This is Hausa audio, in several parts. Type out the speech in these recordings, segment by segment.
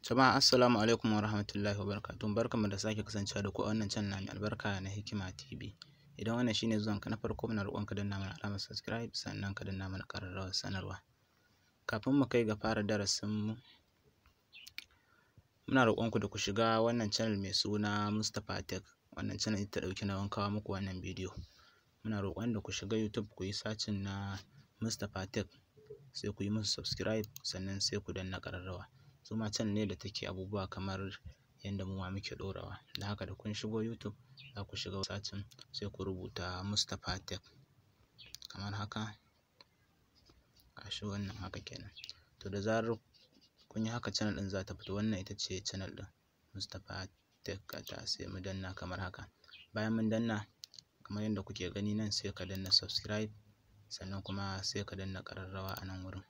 Jama'a assalamu alaikum wa rahmatullahi wa barakatuh. Barkanmu da sake kasancewa da ku a wannan channel mai albarka na Hikima TV. Idan wannan shine zuwanka na farko, muna roƙon ka danna mana alamar subscribe sannan ka danna mana ƙararrawar sanarwa. Kafin mu kai ga fara darasin mu, muna roƙon ku da ku shiga wannan channel mai suna Mustapha Tech. Wannan channel ita ta ɗauki nauyin kawo muku wannan bidiyo. Muna roƙon da ku shiga YouTube ku yi searching na Mustapha Tech, sai ku yi musu subscribe sannan sai ku danna ƙararrawa. Suma channel ne da take abubuwa kamar yanda mu ma muke ɗorawa. Da haka da kun shigo YouTube za ku shiga searching sai ku rubuta Mustapha Tech kamar haka. Gashi wannan haka kenan. To da zarar kun yi haka channel ɗin za ta fito. Wannan ita ce channel ɗin Mustapha Tech ta, sai mu danna kamar haka. Bayan mun danna kamar yadda kuke gani nan, sai ka danna subscribe sannan kuma sai ka danna ƙararrawa a nan wurin,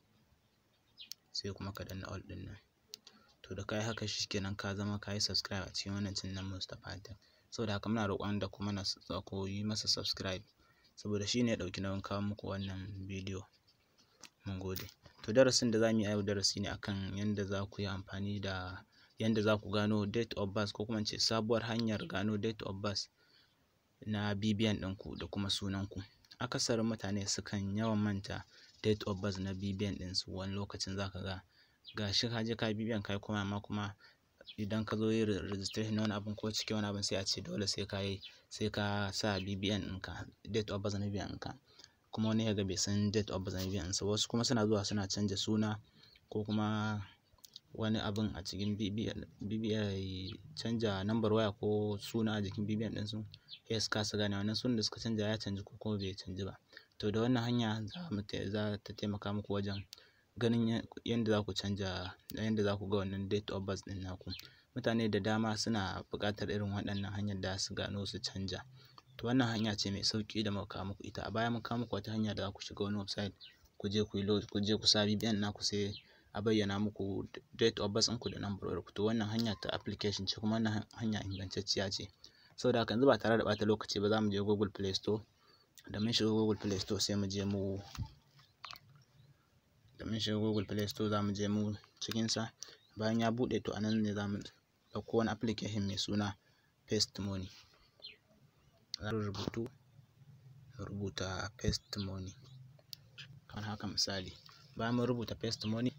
sai kuma ka danna all ɗin nan. To da kai haka shikenan ka zama ka yi subscribe a cikin wannan channel Mustapha Tech. Saboda haka muna roƙon da kuma ku yi masa subscribe saboda shi ne ya ɗauki nauyin kawo muku wannan bidiyo. Mun gode. To darasin da za mu yi a yau darasi ne akan yanda za ku yi amfani da yanda za ku gano date of birth, ko kuma in ce sabuwar hanyar gano date of birth na BBN ɗinku da kuma sunanku. Akasarin mutane sukan yawan manta date of birth na BBN ɗinsu. Wani lokacin za ka ga gashi ka je ka BBN kai kuma, amma kuma idan ka zo yin registration na wani abun ko cike wani abun, sai a ce dole sai ka sa BBN ɗinka, date of birth na BBN ɗinka. Kuma wani ya ga bai san date of birth na BBN ɗinsa. Wasu kuma suna zuwa suna canja suna ko kuma wani abun a cikin BBN, canja number waya ko suna a jikin BBN ɗinsu. Sai su kasa gane wannan sunan da suka canja ya canji ko kuma bai canji ba. To da wannan hanya za ta taimaka muku wajen ganin yanda za ku canja, yanda za ku ga wannan date of birth ɗin naku. Mutane da dama suna buƙatar irin waɗannan hanyar da su gano su canja. To wannan hanya ce mai sauƙi da muka kawo muku ita. A baya mun kawo muku wata hanya da za ku shiga wani website, ku je ku sa BBN naku, sai a bayyana muku date of birth ɗinku da number wayarku. To wannan hanya ta application ce, kuma wannan hanya ingantacciya ce. Saboda haka yanzu ba tare da ɓata lokaci ba, za mu je Google Play Store. Da mun shiga Google Play Store sai mu je mu za mu je mu cikinsa. Bayan ya buɗe, to anan ne za mu ɗauko wani application mai suna Paste Money. Za mu rubuta Paste Money kamar haka misali. Bayan mun rubuta Paste Money,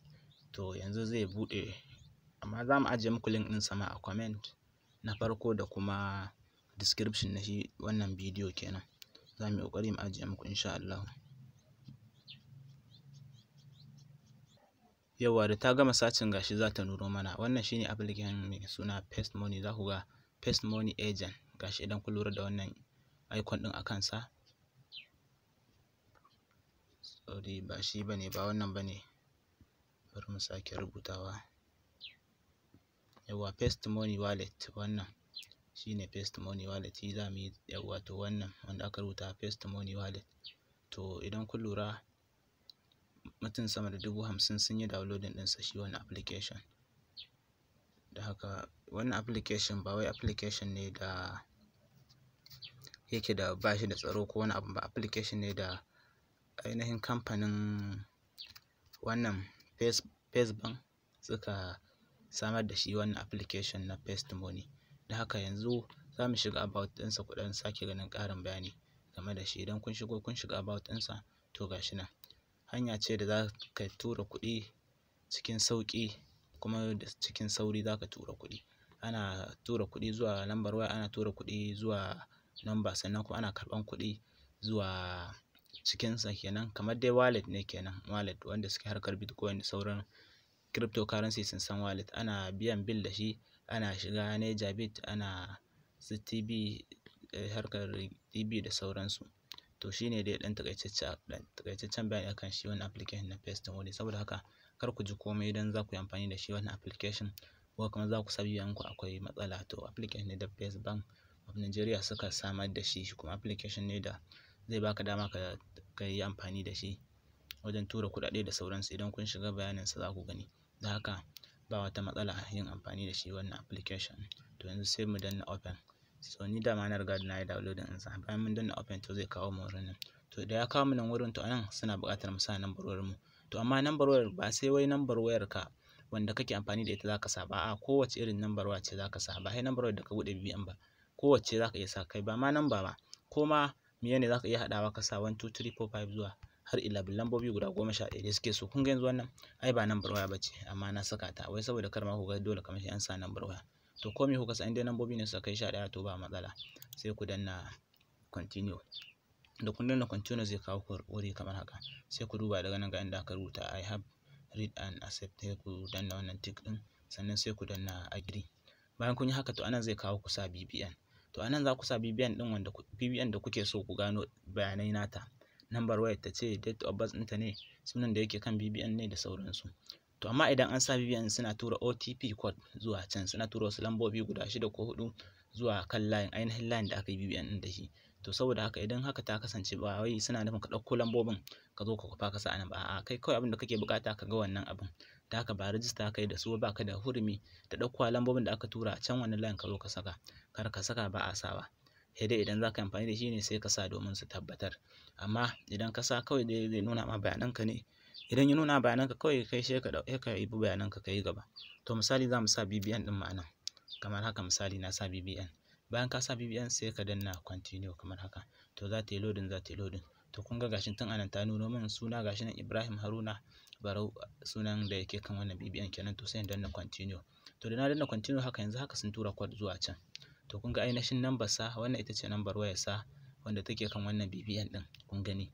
to yanzu zai buɗe, amma za mu ajiye muku link ɗin sama a comment na farko da kuma description na shi wannan bidiyo kenan. Za mu yi ƙoƙari mu ajiye muku insha Allah. Yauwa da ta gama searching gashi za ta nuno mana. Wannan shine application mai suna Paste Money. Za ku ga Paste Money Agent gashi idan kun lura da wannan icon ɗin a kansa. Sorry, ba shi bane, ba wannan bane. Bari mu sake rubutawa. Yauwa Paste Money Wallet, wannan shine Paste Money Wallet. Shi za mu yi, yauwa to wannan wanda aka rubuta Paste Money Wallet. To idan kun lura, mutum sama da 50,000 sun yi downloading ɗinsa shi wannan application. Da haka wannan application ba wai application ne da yake da bashi da tsaro ko wani abu ba. Application ne da ainihin kamfanin wannan Face Bank suka samar da shi, wannan application na Paste Money. Da haka yanzu za mu shiga about ɗinsa, ku ɗan sake ganin ƙarin bayani game da shi. Idan kun shiga about ɗinsa, to gashi nan. Hanya ce da za ka tura kuɗi cikin sauƙi kuma da cikin sauri za ka tura kuɗi. Ana tura kuɗi zuwa lambar waya, ana tura kuɗi zuwa number, sannan kuma ana karɓan kuɗi zuwa cikinsa kenan. Kamar dai wallet ne kenan, wallet wanda suke harkar Bitcoin da sauran cryptocurrency sun san wallet. Ana biyan bill da shi, ana shiga Bit, ana TB, harkar TB da sauransu. To shine dai ɗan takaitaccen bayani akan shi wannan application na Paste Money. Saboda haka kar ku ji komai idan za ku yi amfani da shi wannan application, ko kuma za ku sa BBN ku akwai matsala. To application ne da Face Bank of Nigeria suka samar da shi, kuma application ne da zai baka dama ka yi amfani da shi wajen tura kuɗaɗe da sauransu. Idan kun shiga bayaninsa za ku gani. Da haka ba wata matsala yin amfani da shi wannan application. To yanzu sai mu danna open. So ni dama na riga da na yi downloading ɗinsa. Bayan mun danna open, to zai kawo mu wurin nan. To da ya kawo mu nan wurin, to anan suna buƙatar mu sa number wayar mu. To amma number wayar ba sai wai number wayarka wanda kake amfani da ita zaka sa ba a kowace irin number waya ce zaka sa ba sai number waya da ka buɗe BBN ba, kowacce zaka iya sa kai ba ma number ba ko ma miye ne zaka iya haɗawa ka sa 1 2 3 4 5 zuwa har 11 lambobi guda 11 da suke so. Kun ga yanzu wannan ai ba number waya bace amma na saka ta wai saboda kar ma ku ga dole kamar sai an sa number waya. To ko me kuka sa in dai lambobi ne suka kai 11 to ba matsala, sai ku danna continue. Da kun danna continue zai kawo ku wuri kamar haka, sai ku duba daga nan ga inda aka rubuta I have read and accept, sai ku danna wannan tick din sannan sai ku danna agree. Bayan kun yi haka to anan zai kawo ku sa BBN. To anan za ku sa BBN din wanda BBN da kuke so ku gano bayanai nata, number wayar ta ce, date of birth ɗinta ne, sunan da yake kan BBN ne da sauransu. To amma idan an sa BBN suna tura OTP code zuwa can, suna tura wasu lambobi guda 6 ko 4 zuwa kan layin ainihin layin da aka yi BBN ɗin da shi. To saboda haka idan haka ta kasance ba wai suna nufin ka ɗauko lambobin ka zo ka kwafa ka sa anan ba, a'a kai kawai abin da kake buƙata ka ga wannan abin. Da haka ba rijista kai da su ba ka da hurumi da ɗauko lambobin da aka tura a can wannan layin ka zo ka saka, kar ka saka ba a sawa. Sai dai idan za ka yi amfani da shi ne sai ka sa domin su tabbatar. Amma idan ka sa kawai dai zai nuna ma bayananka ne, idan ya nuna bayananka kawai kai sai ka yi bayananka ka yi gaba. To misali za mu sa BBN ɗin ma'ana kamar haka, misali na sa BBN. Bayan ka sa BBN sai ka danna continue kamar haka, to za ta yi loading za ta yi loading. To kun ga gashin tun anan ta nuno min suna gashi nan Ibrahim Haruna Barau, sunan da yake kan wannan BBN kenan. To sai in danna continue. To da na danna continue haka yanzu haka sun tura code zuwa can. To kun ga ainihin number sa, wannan ita ce number wayar sa wanda take kan wannan BBN ɗin, kun gani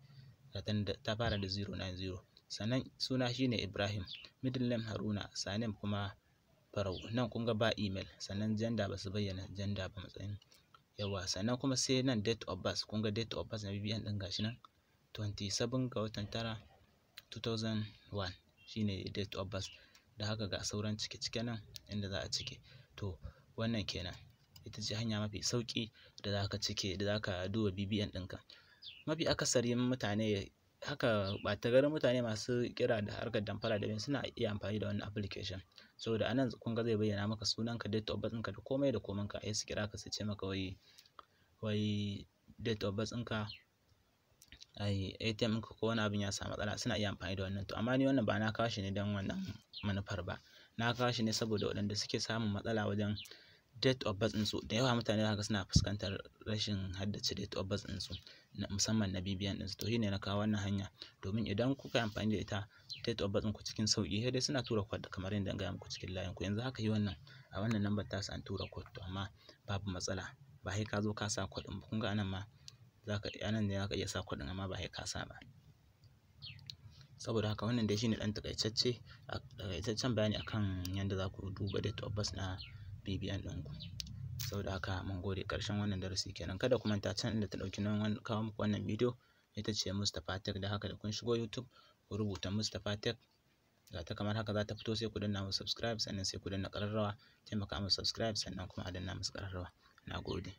ta fara da 090. Sannan suna shine Ibrahim, middle name Haruna, surname kuma Barau. Nan kun ga ba email, sannan gender ba su bayyana gender ba matsayin yawa. Sannan kuma sai nan date of birth, kun ga date of birth na BBN ɗin gashi nan 27 ga watan 9 2001 shine date of birth. Da haka ga sauran cike-cike nan inda za a cike. To wannan kenan ita ce hanya mafi sauƙi da za ka cike, da za ka duba BBN ɗinka. Mafi akasarin mutane haka ɓata garin mutane masu kira da harkar damfara da suna iya amfani da wannan application, saboda anan kun ga zai bayyana maka sunanka, date of birth ɗinka da komai da komanka. Ai su kira ka su ce maka wai date of birth ɗinka ai ATM ɗinka ko wani abin ya samu matsala, suna iya amfani da wannan. To amma ni wannan ba na kawo shi ne don wannan manufar ba, na kawo shi ne saboda waɗanda suke samun matsala wajen date of birth ɗinsu. Da yawa mutane haka suna fuskantar rashin haddace date of birth ɗinsu musamman na BBN ɗinsu. To shine na kawo wannan hanya domin idan kuka yi amfani da ita date of birth ɗinku cikin sauƙi, sai dai suna tura code kamar yadda na gaya muku cikin layin ku. Yanzu haka yi wannan a wannan number ta an tura code, to amma babu matsala, ba sai ka zo ka sa code ɗin ba. Kun ga anan ma anan ne zaka iya sa code ɗin amma ba sai ka sa ba. Saboda haka wannan dai shine ɗan takaitaccen bayani akan yadda za ku duba date of birth na BBN ɗinku. Saboda haka mun gode, ƙarshen wannan darasi kenan. Kada ku manta can inda ta ɗauki nan kawo muku wannan bidiyo ita ce Mustapha Tech. Da haka da kun shigo YouTube ku rubuta Mustapha Tech, ga ta kamar haka za ta fito, sai ku danna musu subscribe sannan sai ku danna ƙararrawa, taimaka musu subscribe sannan kuma a danna musu ƙararrawa. Na gode.